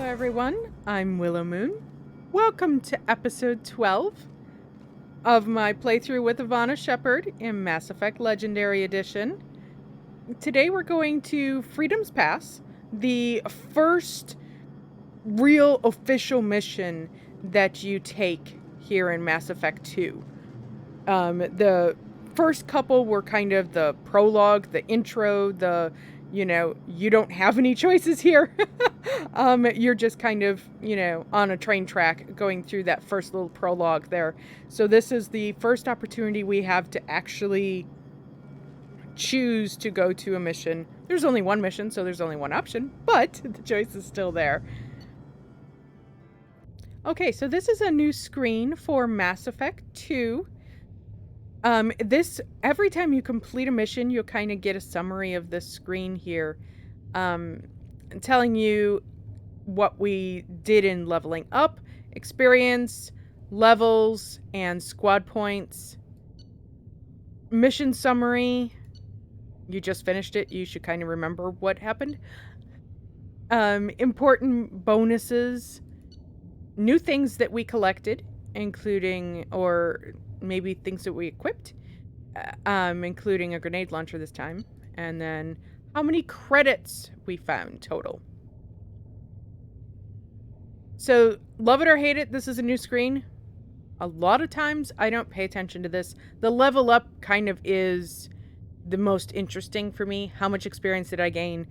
everyone, I'm Willow Moon. Welcome to episode 12 of my playthrough with Ivana Shepard in Mass Effect Legendary Edition. Today we're going to Freedom's Pass, the first real official mission that you take here in Mass Effect 2. The first couple were kind of the prologue, the intro, you don't have any choices here. You're just kind of, on a train track going through that first little prologue there. So this is the first opportunity we have to actually choose to go to a mission. There's only one mission, so there's only one option, but the choice is still there. Okay, so this is a new screen for Mass Effect 2. Every time you complete a mission, you'll kind of get a summary of this screen here, telling you what we did in leveling up, experience, levels, and squad points. Mission summary. You just finished it. You should kind of remember what happened. Important bonuses. New things that we collected, including, or maybe things that we equipped, including a grenade launcher this time. And then how many credits we found total. So, love it or hate it, this is a new screen. A lot of times I don't pay attention to this. The level up kind of is the most interesting for me. How much experience did I gain?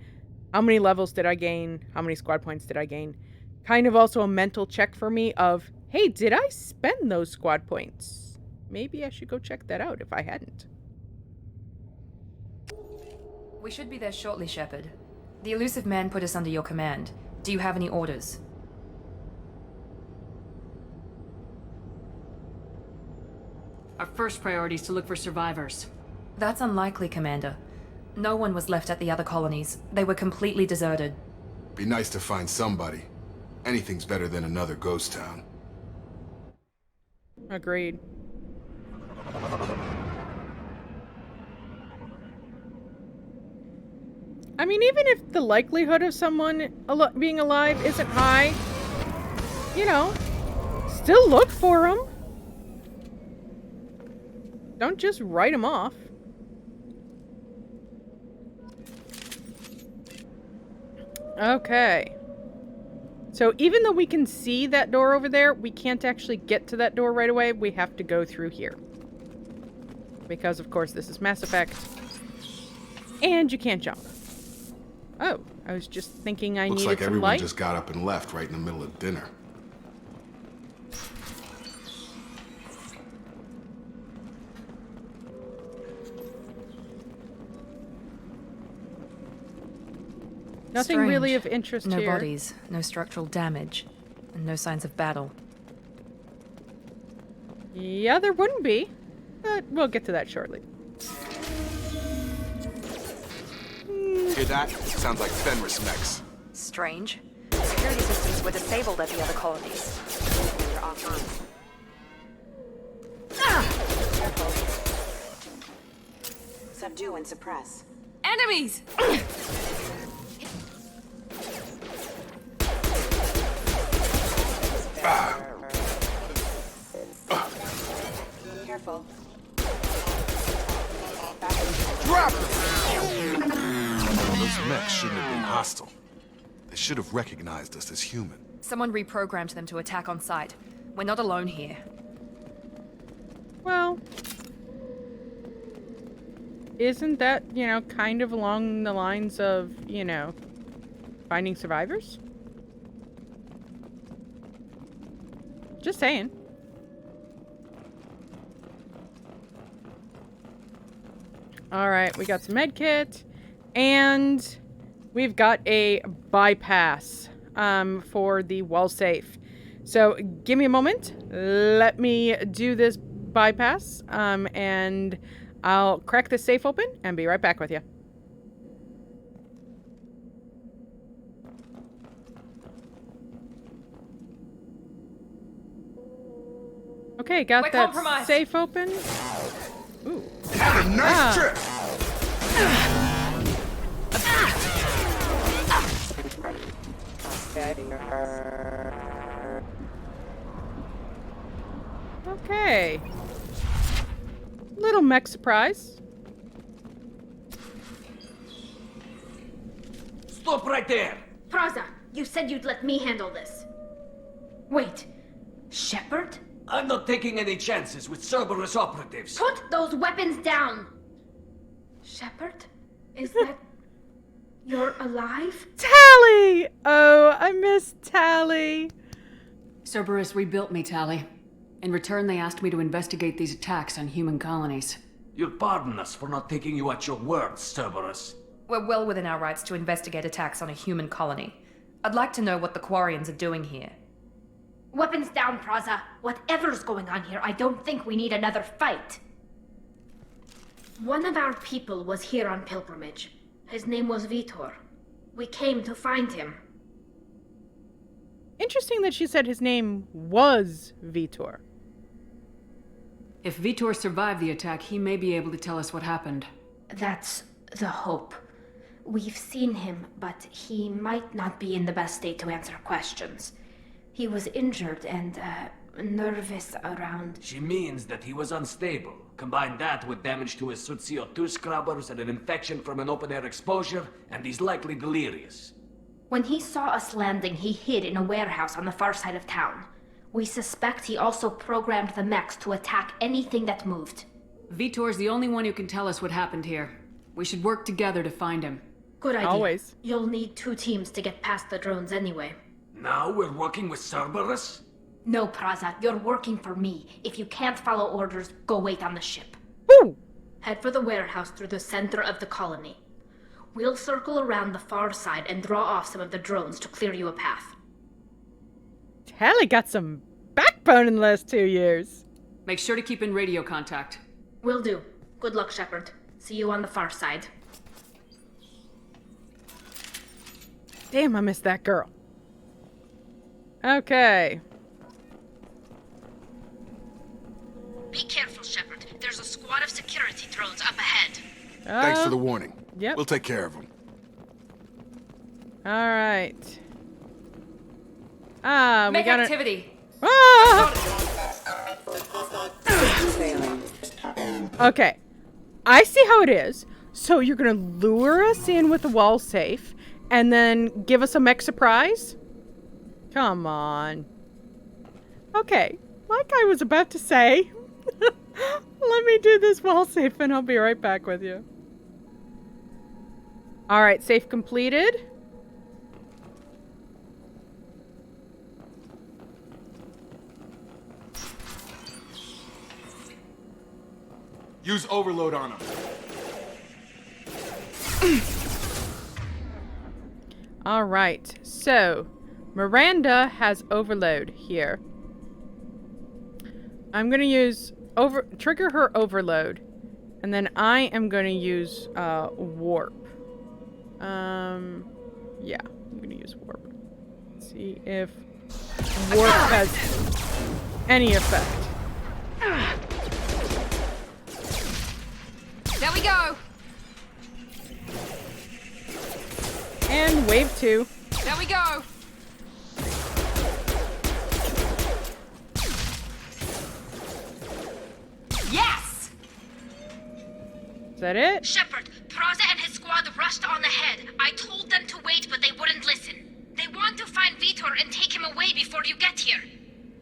How many levels did I gain? How many squad points did I gain? Kind of also a mental check for me of, hey, did I spend those squad points? Maybe I should go check that out if I hadn't. We should be there shortly, Shepard. The elusive man put us under your command. Do you have any orders? Our first priority is to look for survivors. That's unlikely, Commander. No one was left at the other colonies. They were completely deserted. Be nice to find somebody. Anything's better than another ghost town. Agreed. I mean, even if the likelihood of someone being alive isn't high, still look for them. Don't just write them off. Okay. So even though we can see that door over there, we can't actually get to that door right away. We have to go through here. Because, of course, this is Mass Effect. And you can't jump. Oh, I was just thinking I needed some light. Looks like everyone just got up and left right in the middle of dinner. Nothing Strange. really of interest No here. bodies, no structural damage, and no signs of battle. Yeah, there wouldn't be. But we'll get to that shortly. Hear that? Sounds like Fenris mechs. Strange. Security systems were disabled at the other colonies. They're offline. Careful. Subdue and suppress. Enemies! Careful. Drop! Those mechs shouldn't have been hostile. They should have recognized us as human. Someone reprogrammed them to attack on sight. We're not alone here. Well, isn't that, kind of along the lines of, finding survivors? Just saying. Alright, we got some med kit. And we've got a bypass for the wall safe. So give me a moment. Let me do this bypass. And I'll crack this safe open and be right back with you. Okay, got We're that compromised. safe open. Ooh. Have a nice trip! Okay. Little mech surprise. Stop right there! Praza, you said you'd let me handle this. Wait, Shepard? I'm not taking any chances with Cerberus operatives. Put those weapons down! Shepard? Is that... You're alive? Tally! Oh, I miss Tally. Cerberus rebuilt me, Tally. In return, they asked me to investigate these attacks on human colonies. You'll pardon us for not taking you at your word, Cerberus. We're well within our rights to investigate attacks on a human colony. I'd like to know what the Quarians are doing here. Weapons down, Praza. Whatever's going on here, I don't think we need another fight. One of our people was here on pilgrimage. His name was Vitor. We came to find him. Interesting that she said his name was Vitor. If Vitor survived the attack, he may be able to tell us what happened. That's the hope. We've seen him, but he might not be in the best state to answer questions. He was injured and, nervous around... She means that he was unstable. Combine that with damage to his suit CO2 scrubbers and an infection from an open-air exposure, and he's likely delirious. When he saw us landing, he hid in a warehouse on the far side of town. We suspect he also programmed the mechs to attack anything that moved. Vitor's the only one who can tell us what happened here. We should work together to find him. Good idea. Always. You'll need 2 teams to get past the drones anyway. Now we're working with Cerberus? No, Praza, you're working for me. If you can't follow orders, go wait on the ship. Woo! Head for the warehouse through the center of the colony. We'll circle around the far side and draw off some of the drones to clear you a path. Tally got some backbone in the last 2 years. Make sure to keep in radio contact. Will do. Good luck, Shepard. See you on the far side. Damn, I missed that girl. Okay. Be careful, Shepard. There's a squad of security drones up ahead. Thanks for the warning. Yep. We'll take care of them. All right. We Make got activity! Okay. I see how it is. So you're gonna lure us in with the wall safe and then give us a mech surprise? Come on. Okay. Like I was about to say, let me do this wall safe and I'll be right back with you. All right, safe completed. Use overload on them. All right, so Miranda has overload here. I'm gonna use trigger her overload, and then I am gonna use warp. Yeah, I'm gonna use warp. Let's see if warp has any effect. There we go! And wave 2. There we go! Yes! Is that it? Shepard, Praza and his squad rushed on ahead. I told them to wait, but they wouldn't listen. They want to find Vitor and take him away before you get here.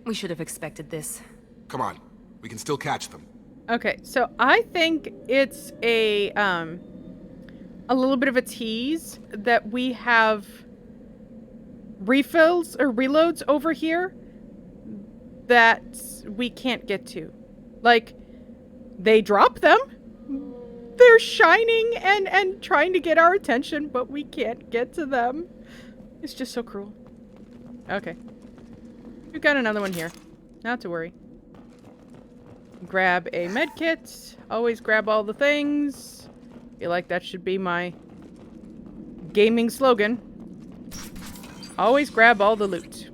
We should have expected this. Come on. We can still catch them. Okay, so I think it's a little bit of a tease that we have refills or reloads over here that we can't get to. Like, they drop them. They're shining and trying to get our attention, but we can't get to them. It's just so cruel. Okay. We've got another one here. Not to worry. Grab a med kit. Always grab all the things. Feel like that should be my gaming slogan. Always grab all the loot.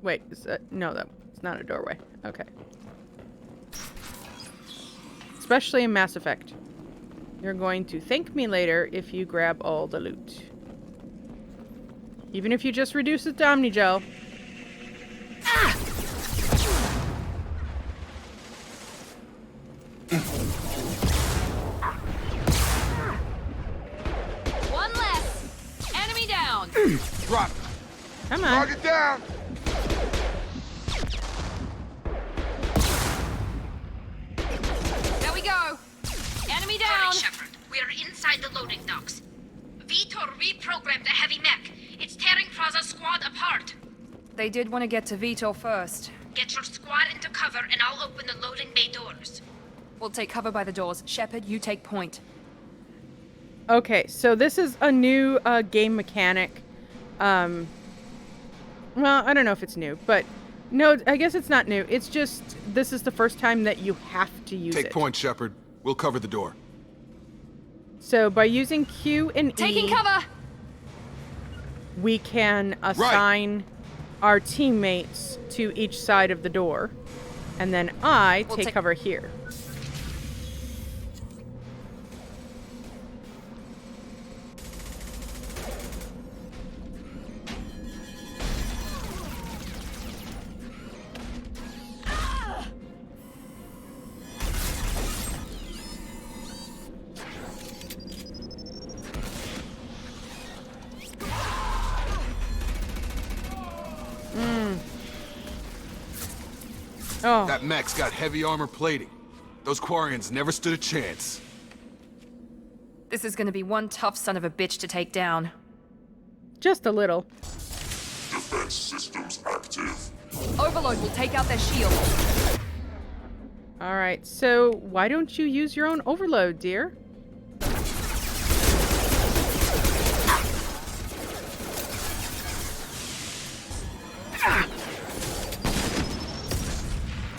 Wait, is that... No, that's not a doorway. Okay. Especially in Mass Effect. You're going to thank me later if you grab all the loot. Even if you just reduce it to Omnigel. One less. Enemy down. Drop. Come on. Target down. There we go. Enemy down. Shepard, we're inside the loading docks. Vitor reprogrammed the heavy mech. It's tearing Praza's squad apart. They did want to get to Vitor first. Get your squad into cover and I'll open the loading bay doors. We'll take cover by the doors. Shepard, you take point. Okay, so this is a new game mechanic. Well, I don't know if it's new, but no, I guess it's not new. It's just this is the first time that you have to use it. Take point, Shepard. We'll cover the door. So by using Q and Taking E, cover. we can assign our teammates to each side of the door, and then I We'll take take- cover here. Oh, That mech's got heavy armor plating. Those Quarians never stood a chance. This is gonna be one tough son of a bitch to take down. just a little. Defense systems active. Overload will take out their shield. All right, so why don't you use your own overload, dear?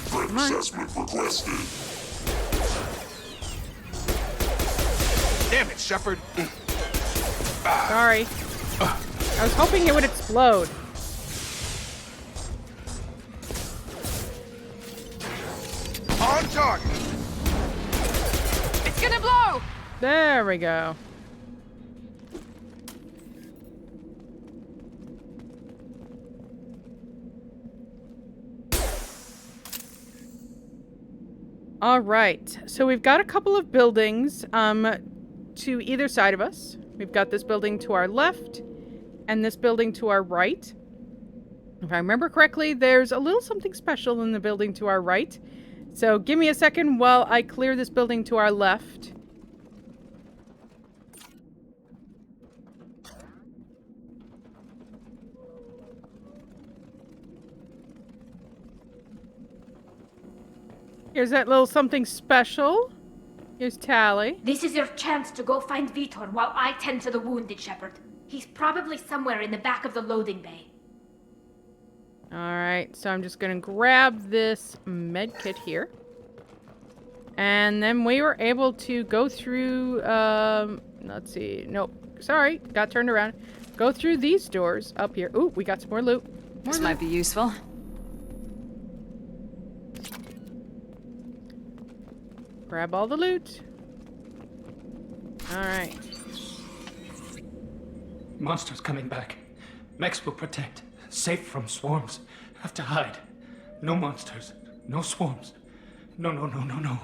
Threat assessment requested. Damn it, Shepard. Sorry. I was hoping it would explode. On target. It's gonna blow. There we go. All right, so we've got a couple of buildings to either side of us. We've got this building to our left and this building to our right. If I remember correctly, there's a little something special in the building to our right. So give me a second while I clear this building to our left. Here's that little something special. Here's Tally. This is your chance to go find Vitor while I tend to the wounded, Shepard. He's probably somewhere in the back of the loading bay. All right, so I'm just going to grab this med kit here. And then we were able to go through, let's see. Nope, sorry, got turned around. Go through these doors up here. Ooh, we got some more loot. This might be useful. Grab all the loot. All right. Monsters coming back. Mechs will protect. Safe from swarms. Have to hide. No monsters. No swarms. No, no, no, no, no.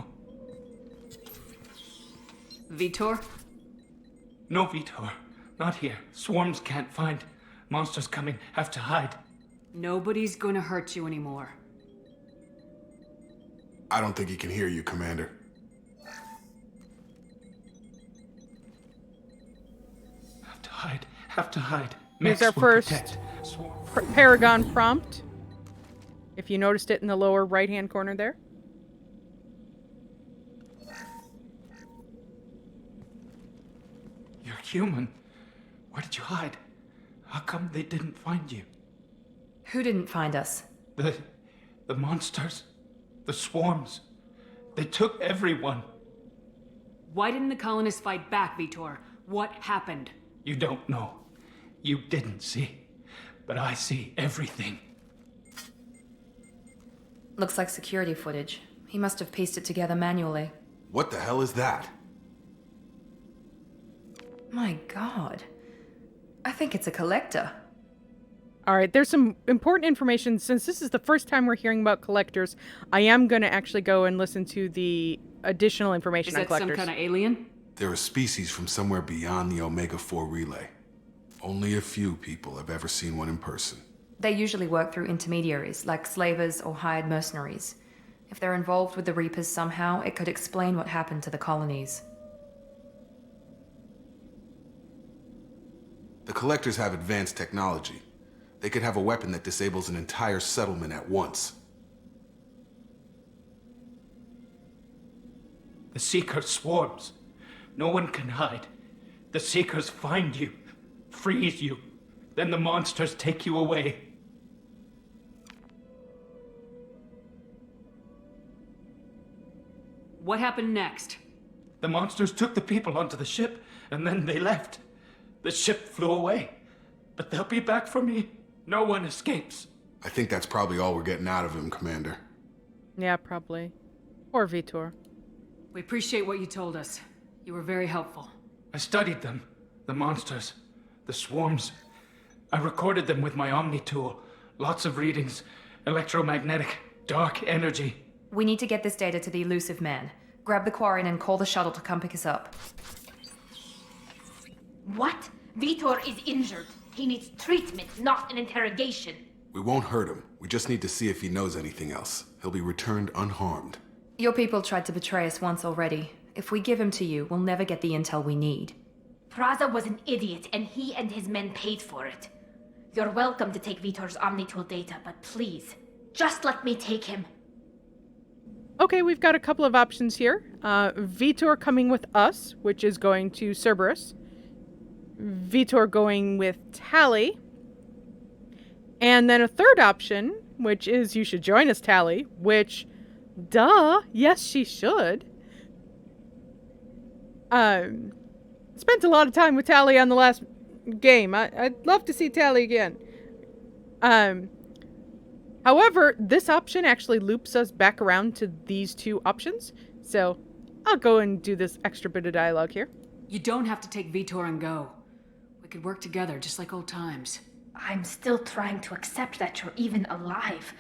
Vitor? No Vitor. Not here. Swarms can't find. Monsters coming. Have to hide. Nobody's gonna hurt you anymore. I don't think he can hear you, Commander. Have to hide. Have to hide. Here's Mechs our will first protect. Swarm. Paragon prompt. If you noticed it in the lower right-hand corner there. You're human. Where did you hide? How come they didn't find you? Who didn't find us? The monsters. The swarms. They took everyone. Why didn't the colonists fight back, Vitor? What happened? You don't know. You didn't see. But I see everything. Looks like security footage. He must have pieced it together manually. What the hell is that? My god. I think it's a collector. All right, there's some important information. Since this is the first time we're hearing about collectors, I am going to actually go and listen to the additional information on Is that collectors. some kind of alien? They're a species from somewhere beyond the Omega-4 relay. Only a few people have ever seen one in person. They usually work through intermediaries, like slavers or hired mercenaries. If they're involved with the Reapers somehow, it could explain what happened to the colonies. The collectors have advanced technology. They could have a weapon that disables an entire settlement at once. The Seeker swarms. No one can hide. The Seekers find you, freeze you, then the monsters take you away. What happened next? The monsters took the people onto the ship, and then they left. The ship flew away. But they'll be back for me. No one escapes. I think that's probably all we're getting out of him, Commander. Yeah, probably. Or Vitor. We appreciate what you told us. You were very helpful. I studied them. The monsters. The swarms. I recorded them with my Omni tool. Lots of readings. Electromagnetic. Dark energy. We need to get this data to the elusive man. Grab the Quarian and call the shuttle to come pick us up. What? Vitor is injured. He needs treatment, not an interrogation. We won't hurt him. We just need to see if he knows anything else. He'll be returned unharmed. Your people tried to betray us once already. If we give him to you, we'll never get the intel we need. Praza was an idiot, and he and his men paid for it. You're welcome to take Vitor's Omnitool data, but please, just let me take him. Okay, we've got a couple of options here. Vitor coming with us, which is going to Cerberus. Vitor going with Tally. And then a third option, which is you should join us, Tally, which, duh, yes, she should. Spent a lot of time with Tally on the last game. I'd love to see Tally again. However, this option actually loops us back around to these two options. So I'll go and do this extra bit of dialogue here. You don't have to take Vitor and go. We could work together just like old times. I'm still trying to accept that you're even alive,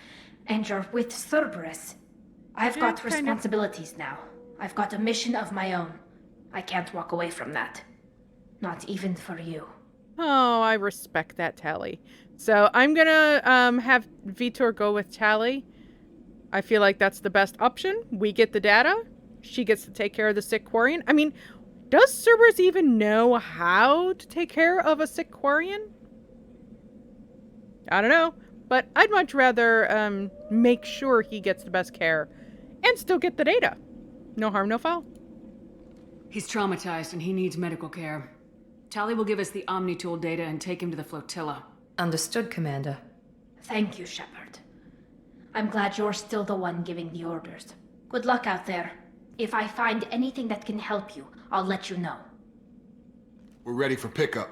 and you're with Cerberus. I've got responsibilities now. I've got a mission of my own. I can't walk away from that. Not even for you. Oh, I respect that, Tally. So I'm gonna have Vitor go with Tally. I feel like that's the best option. We get the data. She gets to take care of the sick Quarian. I mean, does Cerberus even know how to take care of a sick Quarian? I don't know. But I'd much rather make sure he gets the best care and still get the data. No harm, no foul. He's traumatized and he needs medical care. Tally will give us the Omnitool data and take him to the flotilla. Understood, Commander. Thank you, Shepard. I'm glad you're still the one giving the orders. Good luck out there. If I find anything that can help you, I'll let you know. We're ready for pickup.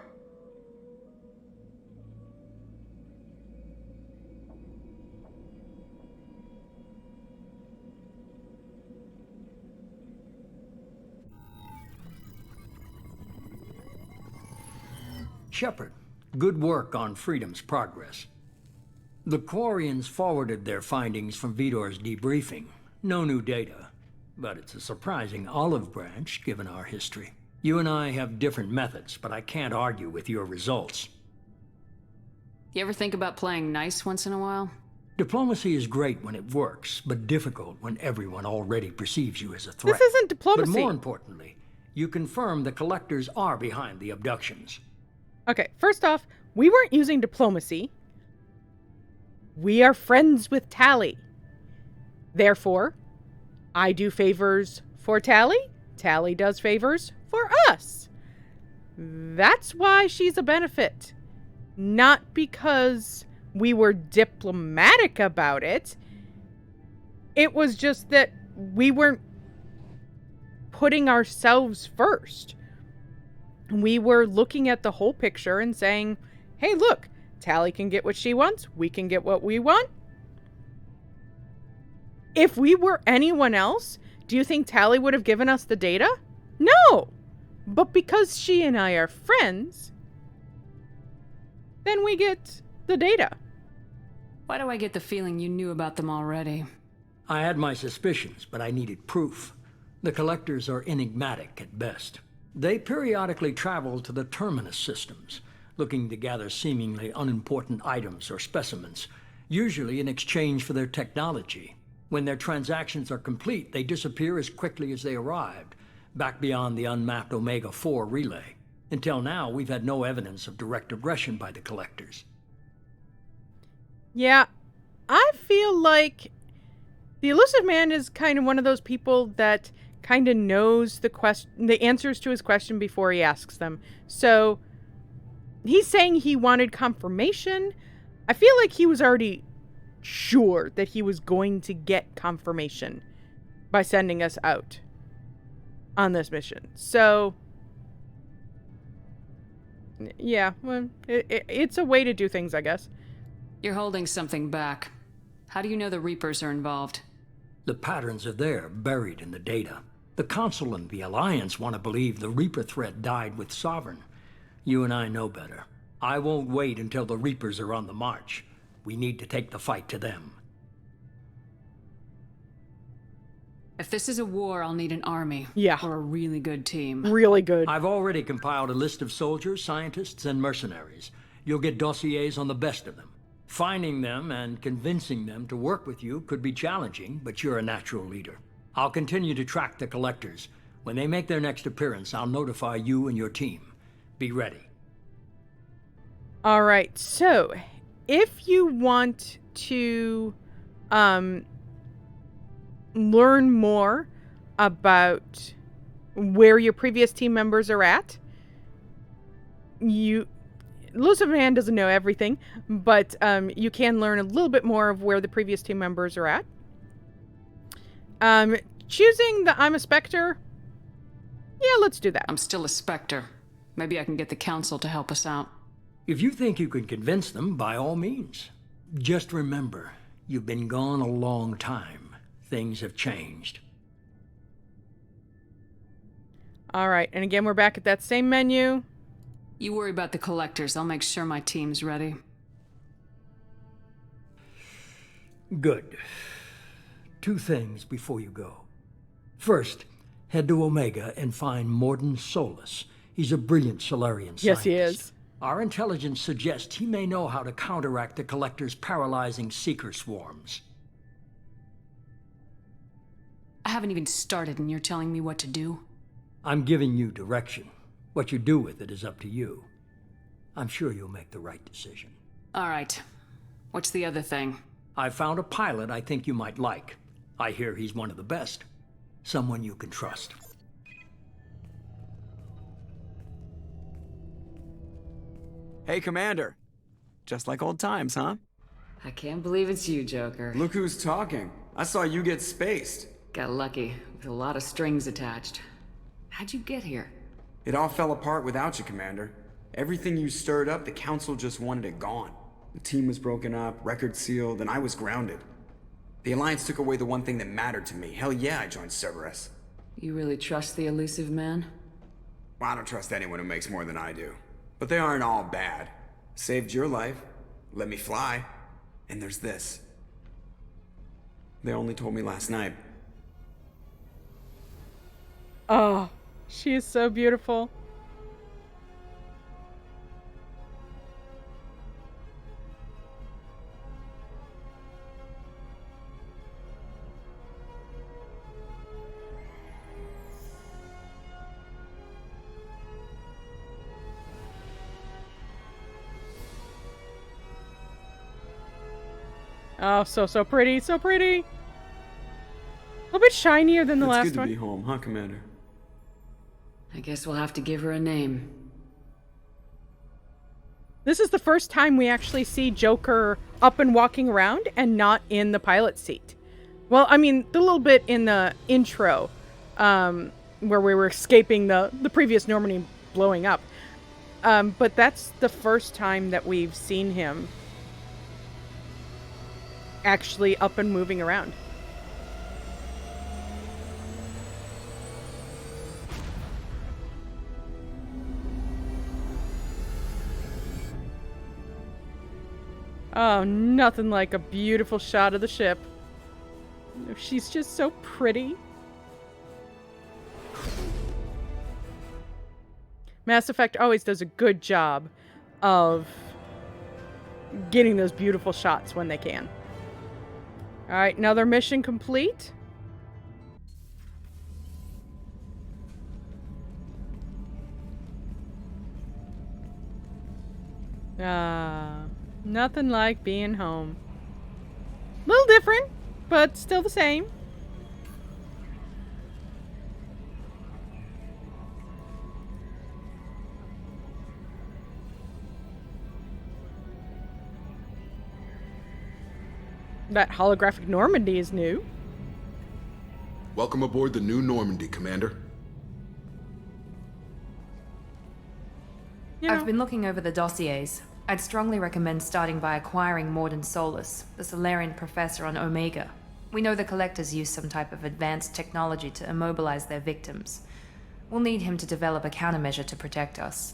Shepard, good work on Freedom's progress. The Quarians forwarded their findings from Vitor's debriefing. No new data, but it's a surprising olive branch given our history. You and I have different methods, but I can't argue with your results. You ever think about playing nice once in a while? Diplomacy is great when it works, but difficult when everyone already perceives you as a threat. This isn't diplomacy. But more importantly, you confirm the collectors are behind the abductions. Okay, first off, we weren't using diplomacy. We are friends with Tally. Therefore, I do favors for Tally. Tally does favors for us. That's why she's a benefit. Not because we were diplomatic about it. It was just that we weren't putting ourselves first. We were looking at the whole picture and saying, hey, look, Tally can get what she wants. We can get what we want. If we were anyone else, do you think Tally would have given us the data? No. But because she and I are friends, then we get the data. Why do I get the feeling you knew about them already? I had my suspicions, but I needed proof. The collectors are enigmatic at best. They periodically travel to the terminus systems, looking to gather seemingly unimportant items or specimens, usually in exchange for their technology. When their transactions are complete, they disappear as quickly as they arrived, back beyond the unmapped Omega-4 relay. Until now, we've had no evidence of direct aggression by the collectors. Yeah, I feel like the Elusive Man is kind of one of those people that kind of knows the answers to his question before he asks them. So he's saying he wanted confirmation. I feel like he was already sure that he was going to get confirmation by sending us out on this mission. So yeah, well, it's a way to do things, I guess. You're holding something back. How do you know the Reapers are involved? The patterns are there, buried in the data. The Council and the Alliance want to believe the Reaper threat died with Sovereign. You and I know better. I won't wait until the Reapers are on the march. We need to take the fight to them. If this is a war, I'll need an army. Yeah. Or a really good team. Really good. I've already compiled a list of soldiers, scientists, and mercenaries. You'll get dossiers on the best of them. Finding them and convincing them to work with you could be challenging, but you're a natural leader. I'll continue to track the collectors. When they make their next appearance, I'll notify you and your team. Be ready. All right, so if you want to learn more about where your previous team members are at, Elusive Man doesn't know everything, but you can learn a little bit more of where the previous team members are at. Choosing the I'm a Spectre, yeah, let's do that. I'm still a Spectre. Maybe I can get the Council to help us out. If you think you can convince them, by all means. Just remember, you've been gone a long time. Things have changed. All right, and again, we're back at that same menu. You worry about the collectors. I'll make sure my team's ready. Good. 2 things before you go. First, head to Omega and find Morden Solus. He's a brilliant Solarian scientist. Yes, he is. Our intelligence suggests he may know how to counteract the collectors' paralyzing seeker swarms. I haven't even started and you're telling me what to do? I'm giving you direction. What you do with it is up to you. I'm sure you'll make the right decision. All right. What's the other thing? I found a pilot I think you might like. I hear he's one of the best. Someone you can trust. Hey, Commander. Just like old times, huh? I can't believe it's you, Joker. Look who's talking. I saw you get spaced. Got lucky, with a lot of strings attached. How'd you get here? It all fell apart without you, Commander. Everything you stirred up, the Council just wanted it gone. The team was broken up, record sealed, and I was grounded. The Alliance took away the one thing that mattered to me. Hell yeah, I joined Cerberus. You really trust the Elusive Man? Well, I don't trust anyone who makes more than I do. But they aren't all bad. Saved your life, let me fly, and there's this. They only told me last night. Oh, she is so beautiful. Oh, so pretty, so pretty. A little bit shinier than the last one. It's good to be home, huh, Commander? I guess we'll have to give her a name. This is the first time we actually see Joker up and walking around and not in the pilot seat. Well, I mean, the little bit in the intro, where we were escaping the previous Normandy blowing up. But that's the first time that we've seen him actually up and moving around. Oh, nothing like a beautiful shot of the ship. She's just so pretty. Mass Effect always does a good job of getting those beautiful shots when they can. Alright, another mission complete. Nothing like being home. A little different, but still the same. That holographic Normandy is new. Welcome aboard the new Normandy, Commander. I've been looking over the dossiers. I'd strongly recommend starting by acquiring Morden Solus, the Solarian professor on Omega. We know the Collectors use some type of advanced technology to immobilize their victims. We'll need him to develop a countermeasure to protect us.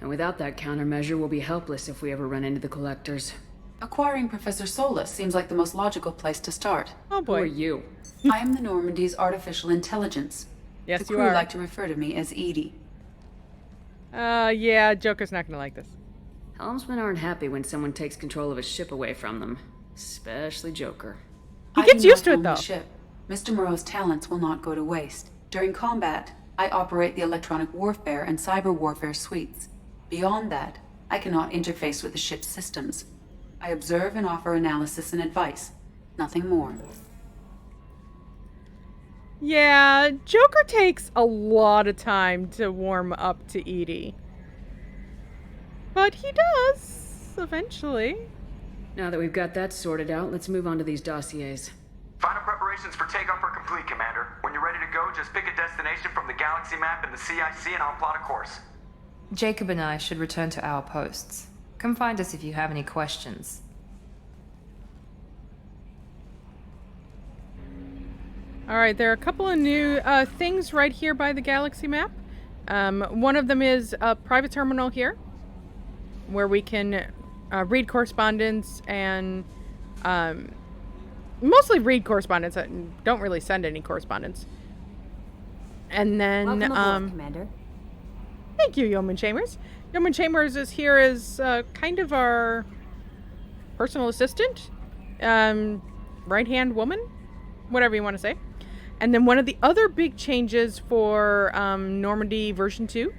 And without that countermeasure, we'll be helpless if we ever run into the Collectors. Acquiring Professor Solus seems like the most logical place to start. Oh boy. Who are you? I am the Normandy's artificial intelligence. Yes, the you crew are. like to refer to me as Edie. Yeah, Joker's not gonna like this. Helmsmen aren't happy when someone takes control of a ship away from them. Especially Joker. He I gets do used to not it, own the though. ship. Mr. Moreau's talents will not go to waste. During combat, I operate the electronic warfare and cyber warfare suites. Beyond that, I cannot interface with the ship's systems. I observe and offer analysis and advice. Nothing more. Yeah, Joker takes a lot of time to warm up to Edie. But he does, eventually. Now that we've got that sorted out, let's move on to these dossiers. Final preparations for takeoff are complete, Commander. When you're ready to go, just pick a destination from the galaxy map in the CIC and I'll plot a course. Jacob and I should return to our posts. Come find us if you have any questions. Alright, there are a couple of new things right here by the galaxy map. One of them is a private terminal here, where we can read correspondence and mostly read correspondence. Don't really send any correspondence. And then, Welcome aboard, Commander. Thank you, Yeoman Chambers. Yeoman Chambers is here as kind of our personal assistant, right-hand woman, whatever you want to say. And then one of the other big changes for Normandy version 2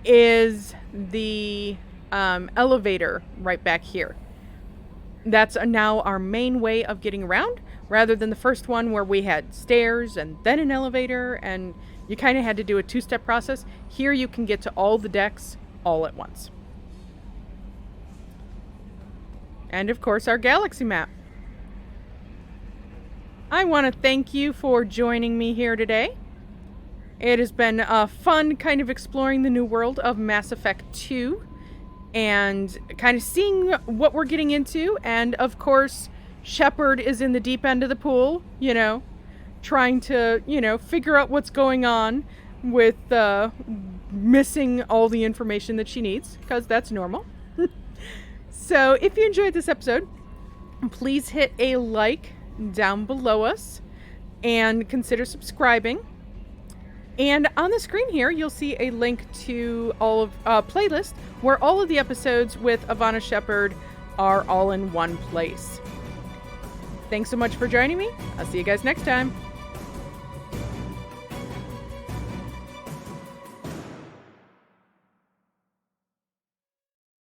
is the elevator right back here. That's now our main way of getting around, rather than the first one where we had stairs and then an elevator, and you kind of had to do a two-step process. Here you can get to all the decks all at once. And of course, our galaxy map. I want to thank you for joining me here today. It has been fun kind of exploring the new world of Mass Effect 2 and kind of seeing what we're getting into. And of course, Shepard is in the deep end of the pool, you know, trying to, you know, figure out what's going on with missing all the information that she needs, because that's normal. So if you enjoyed this episode, please hit a like down below us and consider subscribing. And on the screen here, you'll see a link to all of playlist where all of the episodes with Ivana Shepard are all in one place. Thanks so much for joining me. I'll see you guys next time.